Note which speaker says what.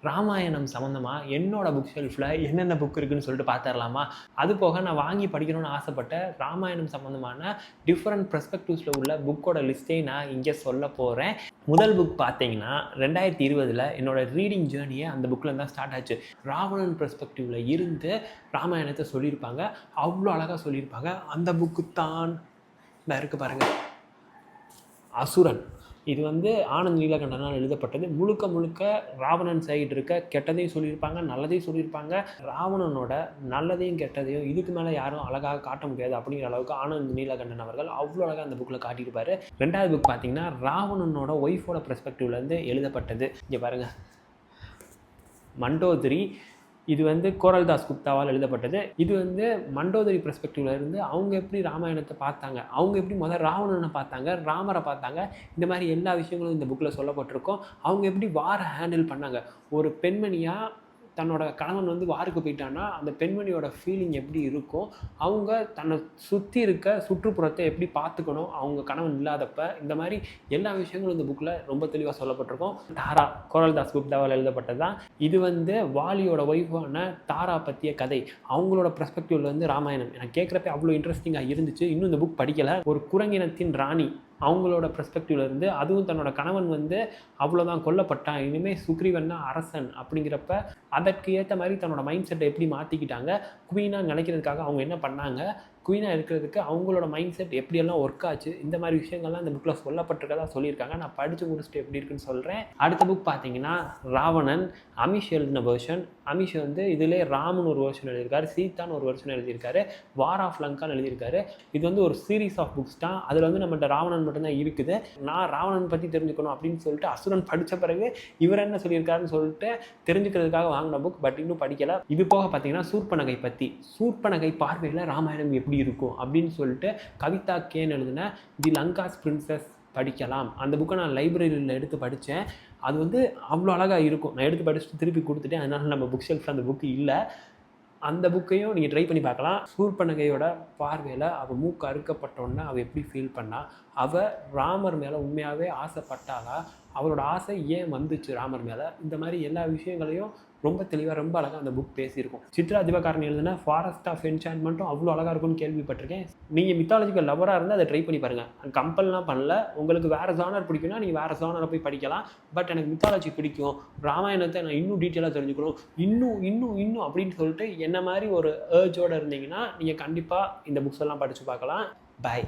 Speaker 1: ராமாயணம் சம்மந்தமா என்னோட புக் ஷெல்ஃபில் என்னென்ன புக் இருக்குன்னு சொல்லிட்டு பார்த்துடலாமா? அது போக நான் வாங்கி படிக்கணும்னு ஆசைப்பட்ட ராமாயணம் சம்மந்தமான டிஃப்ரெண்ட் பெர்ஸ்பெக்டிவ்ஸில் உள்ள புக்கோட லிஸ்ட்டையும் நான் இங்கே சொல்ல போகிறேன். முதல் புக் பார்த்தீங்கன்னா 2020 என்னோட ரீடிங் ஜேர்னியே அந்த புக்கில் தான் ஸ்டார்ட் ஆச்சு. ராவணன் பெர்ஸ்பெக்டிவில் இருந்து ராமாயணத்தை சொல்லியிருப்பாங்க. அவ்வளோ அழகாக சொல்லியிருப்பாங்க. அந்த புக்கு தான் இருக்குது பாருங்கள், அசுரன். இது ஆனந்த் நீலகண்டனால் எழுதப்பட்டது. முழுக்க முழுக்க ராவணன் சைடு இருக்க கெட்டதையும் சொல்லியிருப்பாங்க, நல்லதையும் சொல்லியிருப்பாங்க. ராவணனோட நல்லதையும் கெட்டதையும் இதுக்கு மேலே யாரும் அழகாக காட்ட முடியாது அப்படிங்கிற அளவுக்கு ஆனந்த் நீலகண்டன் அவர்கள் அவ்வளோ அழகாக அந்த புக்கில் காட்டியிருப்பார். ரெண்டாவது புக் பார்த்தீங்கன்னா ராவணனோட ஒய்ஃபோட பெர்ஸ்பெக்டிவ்லேருந்து எழுதப்பட்டது. இங்கே பாருங்கள், மண்டோதரி. இது கோரல்தாஸ் குப்தாவால் எழுதப்பட்டது. இது மண்டோதரி பெர்ஸ்பெக்டிவ்ல இருந்து அவங்க எப்படி ராமாயணத்தை பார்த்தாங்க, அவங்க எப்படி முதல் ராவணனை பார்த்தாங்க, ராமரை பார்த்தாங்க, இந்த மாதிரி எல்லா விஷயங்களும் இந்த புக்கில் சொல்லப்பட்டிருக்கோம். அவங்க எப்படி வாரை ஹேண்டில் பண்ணாங்க, ஒரு பெண்மணியாக தன்னோட கணவன் வாருக்கு போயிட்டான்னா அந்த பெண்மணியோட ஃபீலிங் எப்படி இருக்கும், அவங்க தன்னை சுற்றி இருக்க சுற்றுப்புறத்தை எப்படி பார்த்துக்கணும் அவங்க கணவன் இல்லாதப்ப, இந்த மாதிரி எல்லா விஷயங்களும் இந்த புக்கில் ரொம்ப தெளிவாக சொல்லப்பட்டிருக்கோம். தாரா கோரல்தாஸ் குப்தாவால் எழுதப்பட்டது தான். இது வாலியோட ஒய்ஃபான தாரா பற்றிய கதை. அவங்களோட பெர்ஸ்பெக்டிவ்ல ராமாயணம் எனக்கு கேட்குறப்ப அவ்வளோ இன்ட்ரெஸ்டிங்காக இருந்துச்சு. இன்னும் இந்த புக் படிக்கலை. ஒரு குரங்கினத்தின் ராணி, அவங்களோட பெர்ஸ்பெக்டிவ்ல இருந்து, அதுவும் தன்னோட கணவன் அவ்வளோதான் கொல்லப்பட்டான், இனிமேல் சுக்ரீவன் தான் அரசன் அப்படிங்கிறப்ப அதற்கு ஏற்ற மாதிரி தன்னோட மைண்ட் செட்டை எப்படி மாற்றிக்கிட்டாங்க, குவீனாக நினைக்கிறதுக்காக அவங்க என்ன பண்ணாங்க, குவீனாக இருக்கிறதுக்கு அவங்களோட மைண்ட் செட் எப்படியெல்லாம் ஒர்க் ஆச்சு, இந்த மாதிரி விஷயங்கள்லாம் இந்த புக்கில் சொல்லப்பட்டிருக்கதா சொல்லியிருக்காங்க. நான் படித்து முடிச்சுட்டு எப்படி இருக்குன்னு சொல்கிறேன். அடுத்த புக் பார்த்தீங்கன்னா ராவணன். அமிஷ் எழுதின வெர்ஷன். அமிஷ் இதிலே ராமன் ஒரு வெர்ஷன் எழுதியிருக்காரு, சீதான் ஒரு வெர்ஷன் எழுதியிருக்காரு, வார் ஆஃப் லங்கான்னு எழுதியிருக்காரு. இது ஒரு சீரீஸ் ஆஃப் புக்ஸ் தான். அதில் நம்மகிட்ட ராவணன் மட்டும்தான் இருக்குது. நான் ராவணன் பற்றி தெரிஞ்சுக்கணும் அப்படின்னு சொல்லிட்டு அசுரன் படித்த பிறகு இவர் என்ன சொல்லியிருக்காருன்னு சொல்லிட்டு தெரிஞ்சுக்கிறதுக்காக வாங்கின புக். பட் இன்னும் படிக்கலை. இது போக பார்த்தீங்கன்னா சூர்பனகை பற்றி, சூர்பனகை பார்வையில் ராமாயணம் எப்படி இருக்கும் அப்படின்னு சொல்லிட்டு கவிதா கேன் எழுதின தி லங்காஸ் பிரின்சஸ் படிக்கலாம். அந்த புக்கை நான் லைப்ரரியில் எடுத்து படித்தேன். அது அவ்வளோ அழகாக இருக்கும். நான் எடுத்து படிச்சுட்டு திருப்பி கொடுத்துட்டேன். அதனால் நம்ம புக் ஷெல்ஃபில் அந்த புக்கு இல்லை. அந்த புக்கையும் நீங்கள் ட்ரை பண்ணி பார்க்கலாம். சூர்பனகையோட பார்வையில் அவள் மூக்கு அறுக்கப்பட்டோன்னா அவள் எப்படி ஃபீல் பண்ணா, அவள் ராமர் மேலே உண்மையாகவே ஆசைப்பட்டாளா, அவளோட ஆசை ஏன் வந்துச்சு ராமர் மேலே, இந்த மாதிரி எல்லா விஷயங்களையும் ரொம்ப தெளிவாக ரொம்ப அழகாக அந்த புக் பேசியிருக்கும். சித்ரா திவாகரன் எழுதின ஃபாரஸ்ட் ஆஃப் என்சான்மெண்ட்டும் அவ்வளோ அழகாக இருக்கும்னு கேள்விப்பட்டிருக்கேன். நீங்கள் மித்தாலஜிக்கல் லவராக இருந்தால் அதை ட்ரை பண்ணி பாருங்கள். கம்பல்லாம் பண்ணல. உங்களுக்கு வேறு ஜானர் பிடிக்கும்னா நீங்கள் வேறு ஜானரை போய் படிக்கலாம். பட் எனக்கு மித்தாலஜி பிடிக்கும், ராமாயணத்தை நான் இன்னும் டீட்டெயிலாக தெரிஞ்சுக்கணும், இன்னும் அப்படின்னு சொல்லிட்டு என்ன மாதிரி ஒரு ஏர்ஜோடு இருந்தீங்கன்னா நீங்கள் கண்டிப்பாக இந்த புக்ஸ் எல்லாம் படித்து பார்க்கலாம். பாய்.